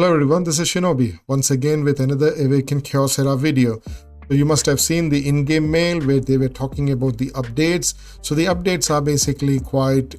Hello everyone, this is Shinobi, once again with another Awaken Chaos Era video. So you must have seen the in-game mail where they were talking about the updates. So the updates are basically quite,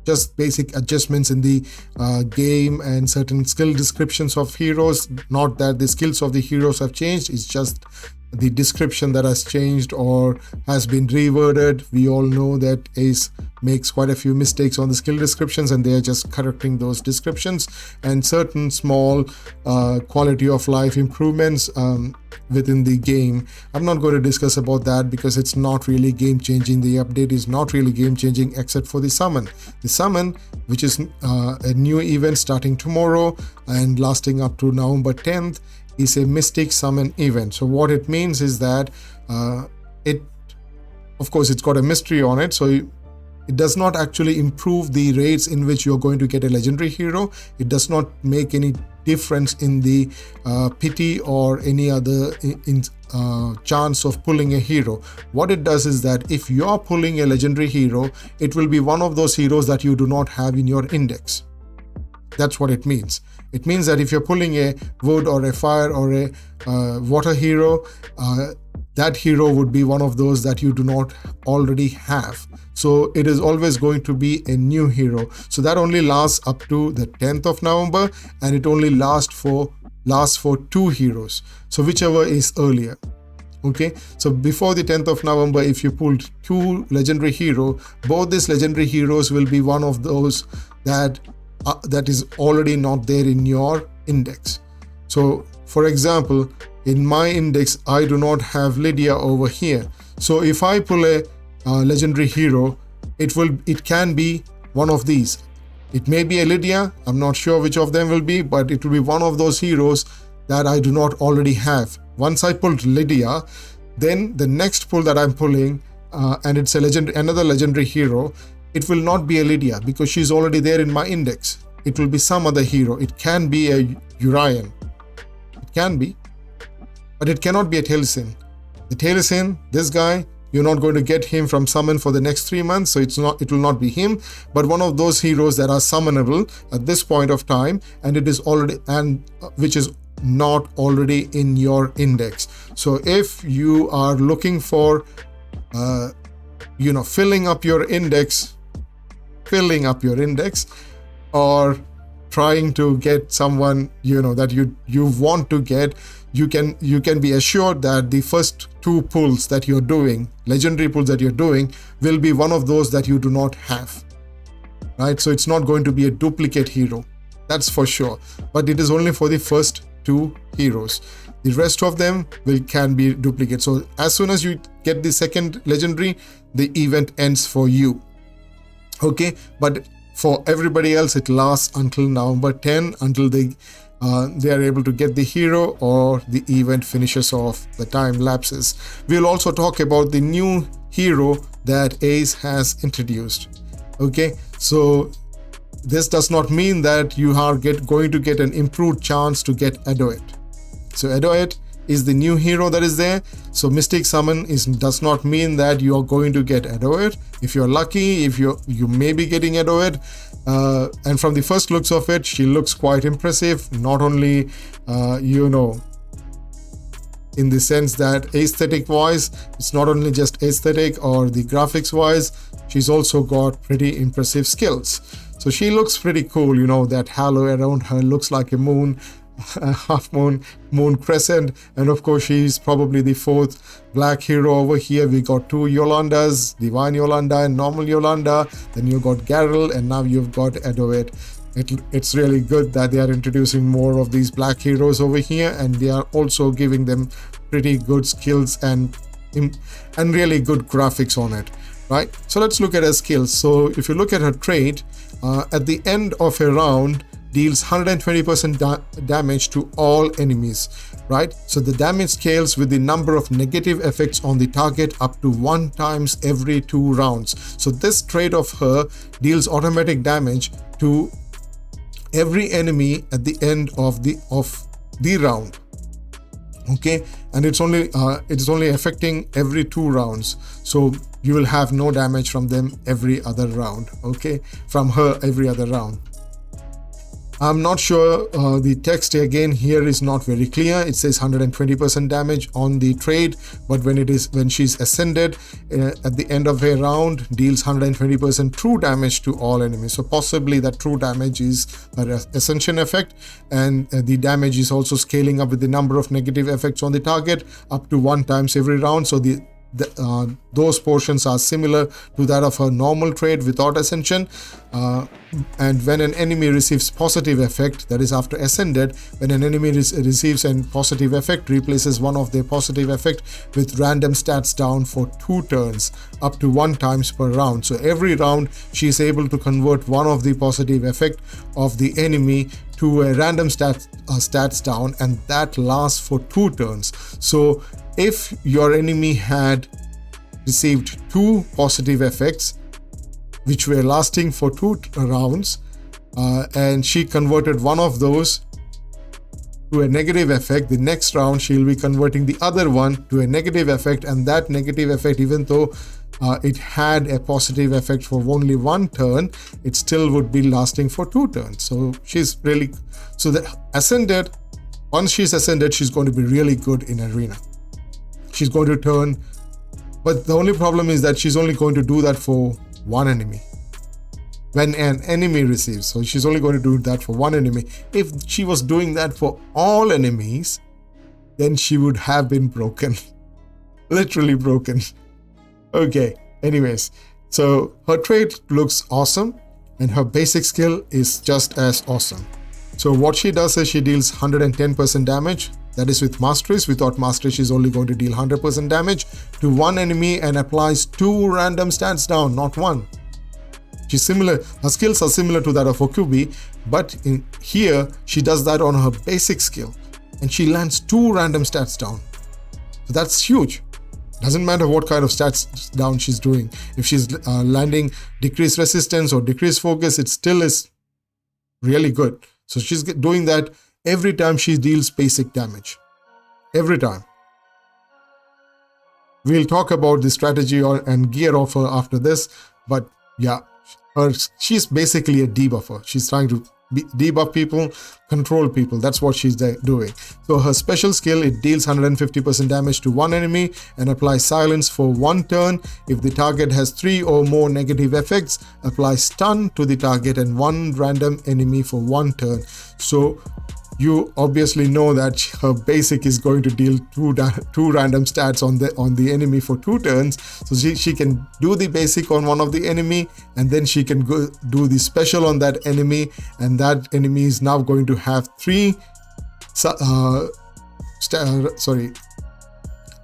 just basic adjustments in the game and certain skill descriptions of heroes. Not that the skills of the heroes have changed, it's just the description that has changed or has been reworded. We all know that Ace makes quite a few mistakes on the skill descriptions, and they are just correcting those descriptions and certain small quality of life improvements within the game. I'm not going to discuss about that because it's not really game changing. The update is not really game changing except for the summon. The summon, which is a new event starting tomorrow and lasting up to November 10th, is a Mystique summon event. So what it means is that of course it's got a mystery on it, so it does not actually improve the rates in which you're going to get a legendary hero. It does not make any difference in the pity or any other chance of pulling a hero. What it does is that if you are pulling a legendary hero, it will be one of those heroes that you do not have in your index. That's what it means. It means that if you're pulling a wood or a fire or a water hero, that hero would be one of those that you do not already have. So it is always going to be a new hero. So that only lasts up to the 10th of November, and it only lasts for 2 heroes. So whichever is earlier. Okay, so before the 10th of November, if you pulled 2 legendary hero, both these legendary heroes will be one of those that is already not there in your index. So for example, in my index I do not have Lydia over here. So if I pull a legendary hero, it can be one of these. It may be a Lydia, I'm not sure which of them will be, but it will be one of those heroes that I do not already have. Once I pulled Lydia, then the next pull that I'm pulling, and it's another legendary hero, it will not be a Lydia because she's already there in my index. It will be some other hero. It can be a Urian. It can be, but it cannot be a Taliesin. The Taliesin, this guy, you're not going to get him from summon for the next 3 months, so it will not be him, but one of those heroes that are summonable at this point of time, and it is already, and which is not already in your index. So if you are looking for filling up your index, or trying to get someone that you want to get, you can be assured that the first 2 pulls that you're doing, legendary pulls that you're doing, will be one of those that you do not have, right? So it's not going to be a duplicate hero, that's for sure, but it is only for the first 2 heroes. The rest of them can be duplicate. So as soon as you get the second legendary, the event ends for you. Okay, but for everybody else it lasts until November 10, until they are able to get the hero or the event finishes off, the time lapses. We'll also talk about the new hero that Ace has introduced. Okay, so this does not mean that you are going to get an improved chance to get Adoette. So Adoette is the new hero that is there. So Mystique summon does not mean that you are going to get Adoette. If you're lucky, you may be getting Adoette, and from the first looks of it, she looks quite impressive. Not only in the sense that aesthetic wise, it's not only just aesthetic or the graphics wise, she's also got pretty impressive skills. So she looks pretty cool. That halo around her looks like a moon, a half moon crescent, and of course she's probably the 4th black hero over here. We got 2 Yolandas, Divine Yolanda and normal Yolanda, then you got Garrel, and now you've got Adoette. It's really good that they are introducing more of these black heroes over here, and they are also giving them pretty good skills and really good graphics on it, right? So let's look at her skills. So if you look at her trait, at the end of a round, deals 120% damage to all enemies, right? So the damage scales with the number of negative effects on the target up to 1 times every 2 rounds. So this trait of her deals automatic damage to every enemy at the end of the round. Okay, and it's only affecting every 2 rounds. So you will have no damage from them every other round. Okay, from her every other round. I'm not sure, the text again here is not very clear. It says 120% damage on the trade, but when she's ascended, at the end of a round, deals 120% true damage to all enemies. So possibly that true damage is her ascension effect, and the damage is also scaling up with the number of negative effects on the target up to 1 times every round. So those portions are similar to that of her normal trade without ascension. And when an enemy receives positive effect, that is after ascended, when an enemy receives a positive effect, replaces one of their positive effect with random stats down for 2 turns, up to 1 times per round. So every round she is able to convert one of the positive effect of the enemy to a random stats down, and that lasts for 2 turns. So if your enemy had received 2 positive effects which were lasting for 2 rounds, and she converted one of those to a negative effect, the next round she'll be converting the other one to a negative effect, and that negative effect, even though it had a positive effect for only 1 turn, it still would be lasting for 2 turns. So she's really, so the ascended, once she's ascended, she's going to be really good in arena. She's going to turn, but the only problem is that she's only going to do that for 1 enemy when an enemy receives. So she's only going to do that for 1 enemy. If she was doing that for all enemies, then she would have been broken. Literally broken. Okay, anyways, so her trait looks awesome and her basic skill is just as awesome. So what she does is she deals 110% damage. That is with masteries. Without mastery, she's only going to deal 100% damage to 1 enemy and applies 2 random stats down, not 1. She's similar. Her skills are similar to that of Okubi, but in here she does that on her basic skill, and she lands 2 random stats down. So that's huge. Doesn't matter what kind of stats down she's doing. If she's landing decreased resistance or decreased focus, it still is really good. So she's doing that every time she deals basic damage. Every time. We'll talk about the strategy and gear of her after this, but yeah, she's basically a debuffer. She's trying to debuff people, control people. That's what she's doing. So her special skill, it deals 150% damage to 1 enemy and applies silence for 1 turn. If the target has 3 or more negative effects, apply stun to the target and 1 random enemy for 1 turn. So you obviously know that her basic is going to deal 2 random stats on the enemy for 2 turns. So she can do the basic on one of the enemy, and then she can go do the special on that enemy, and that enemy is now going to have 3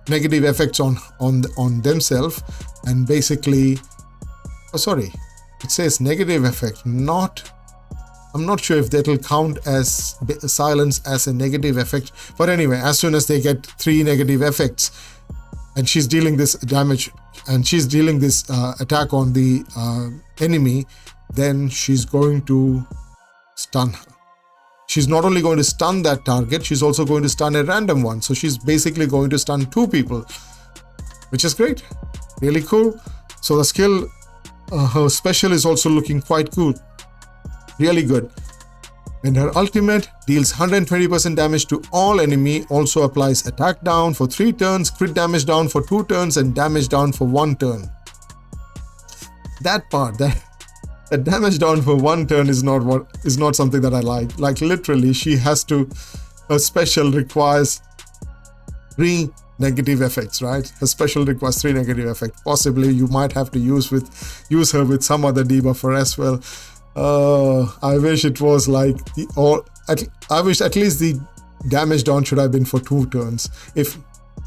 negative effects on themselves, and basically, it says negative effect, I'm not sure if that will count as silence as a negative effect, but anyway, as soon as they get 3 negative effects and she's dealing this damage and she's dealing this attack on the enemy, then she's going to stun her. She's not only going to stun that target, she's also going to stun a random one. So she's basically going to stun 2 people, which is great, really cool. So the skill, her special is also looking quite cool. Really good. And her ultimate deals 120% damage to all enemy, also applies attack down for 3 turns, crit damage down for 2 turns, and damage down for 1 turn. That part, that damage down for 1 turn is not something that I like. Like literally, she has to, her special requires 3 negative effects, right? Her special requires 3 negative effects. Possibly you might have to use her with some other debuffer as well. I wish it was like I wish at least the damage down should have been for 2 turns, if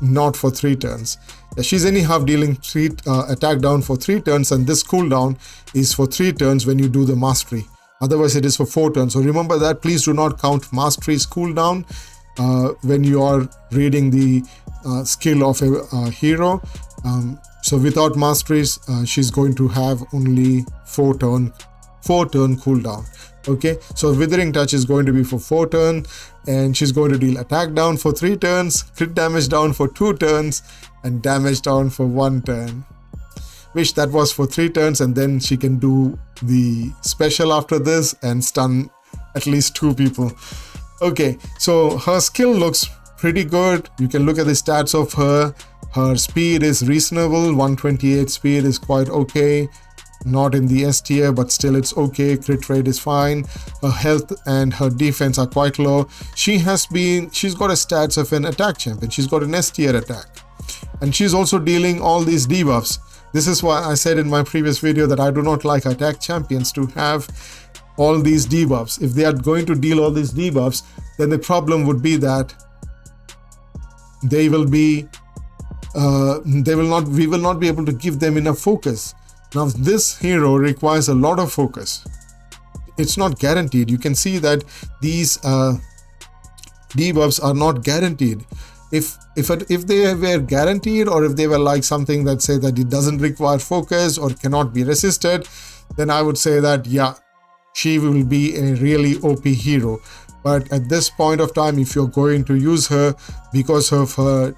not for 3 turns. She's anyhow dealing 3 attack down for 3 turns, and this cooldown is for 3 turns when you do the mastery. Otherwise, it is for 4 turns. So remember that. Please do not count mastery's cooldown when you are reading the skill of a hero. So without masteries, she's going to have only 4 turn cooldown. Okay, so Withering Touch is going to be for 4 turns, and she's going to deal attack down for 3 turns, crit damage down for 2 turns, and damage down for 1 turn. Wish that was for 3 turns, and then she can do the special after this and stun at least 2 people. Okay, so her skill looks pretty good. You can look at the stats of her. Her speed is reasonable. 128 speed is quite okay. Not in the S tier, but still it's okay. Crit rate is fine. Her health and her defense are quite low. She's got a stats of an attack champion. She's got an S tier attack. And she's also dealing all these debuffs. This is why I said in my previous video that I do not like attack champions to have all these debuffs. If they are going to deal all these debuffs, then the problem would be that we will not be able to give them enough focus. Now this hero requires a lot of focus. It's not guaranteed. You can see that these debuffs are not guaranteed. If they were guaranteed, or if they were like something that say that it doesn't require focus or cannot be resisted, then I would say that yeah, she will be a really OP hero. But at this point of time, if you're going to use her because of her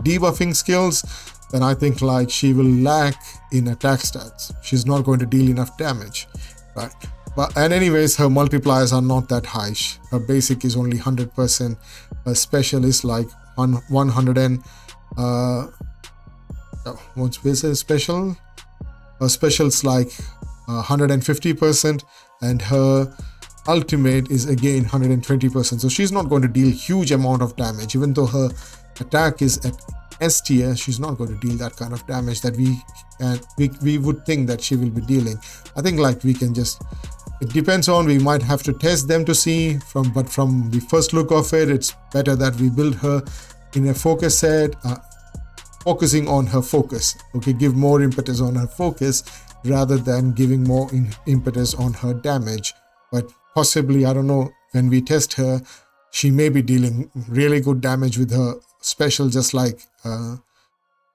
debuffing skills, then I think like she will lack in attack stats. She's not going to deal enough damage, right? And anyways, her multipliers are not that high. Her basic is only 100%. Her special is like 100 and what's her special? Her special's like 150%, and her ultimate is again 120%. So she's not going to deal huge amount of damage. Even though her attack is at S tier, she's not going to deal that kind of damage that we would think that she will be dealing. I think like we can just, it depends on, we might have to test them to see but from the first look of it, it's better that we build her in a focus set, focusing on her focus. Okay, give more impetus on her focus rather than giving more impetus on her damage. But possibly, I don't know, when we test her, she may be dealing really good damage with her special, just like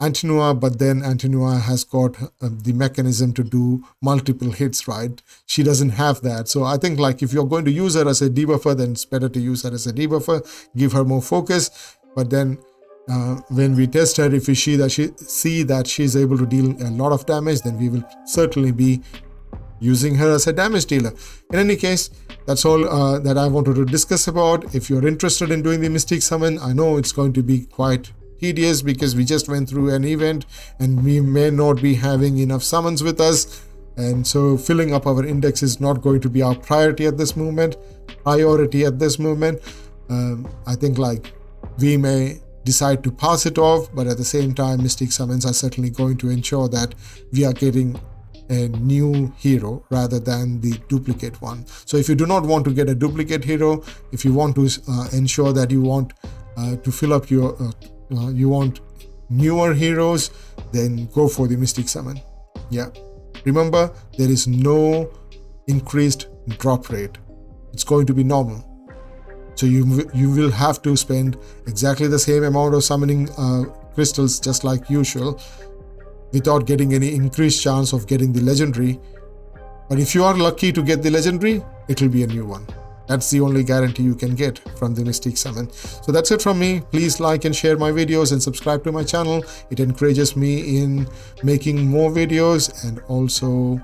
Antinua, but then Antinua has got the mechanism to do multiple hits, right? She doesn't have that. So I think like if you're going to use her as a debuffer, then it's better to use her as a debuffer, give her more focus. But then when we test her, if we see that she's able to deal a lot of damage, then we will certainly be using her as a damage dealer. In any case, that's all that I wanted to discuss about. If you're interested in doing the Mystique summon, I know it's going to be quite tedious because we just went through an event and we may not be having enough summons with us, and so filling up our index is not going to be our priority at this moment. I think like we may decide to pass it off, but at the same time, Mystique summons are certainly going to ensure that we are getting a new hero rather than the duplicate one. So if you do not want to get a duplicate hero, if you want to ensure that you want to fill up your you want newer heroes, then go for the Mystique summon. Yeah, remember, there is no increased drop rate. It's going to be normal. So you will have to spend exactly the same amount of summoning crystals just like usual, without getting any increased chance of getting the legendary. But if you are lucky to get the legendary, it will be a new one. That's the only guarantee you can get from the Mystique summon. So that's it from me. Please like and share my videos and subscribe to my channel. It encourages me in making more videos and also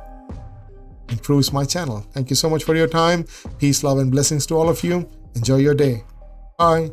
improves my channel. Thank you so much for your time. Peace, love, and blessings to all of you. Enjoy your day. Bye.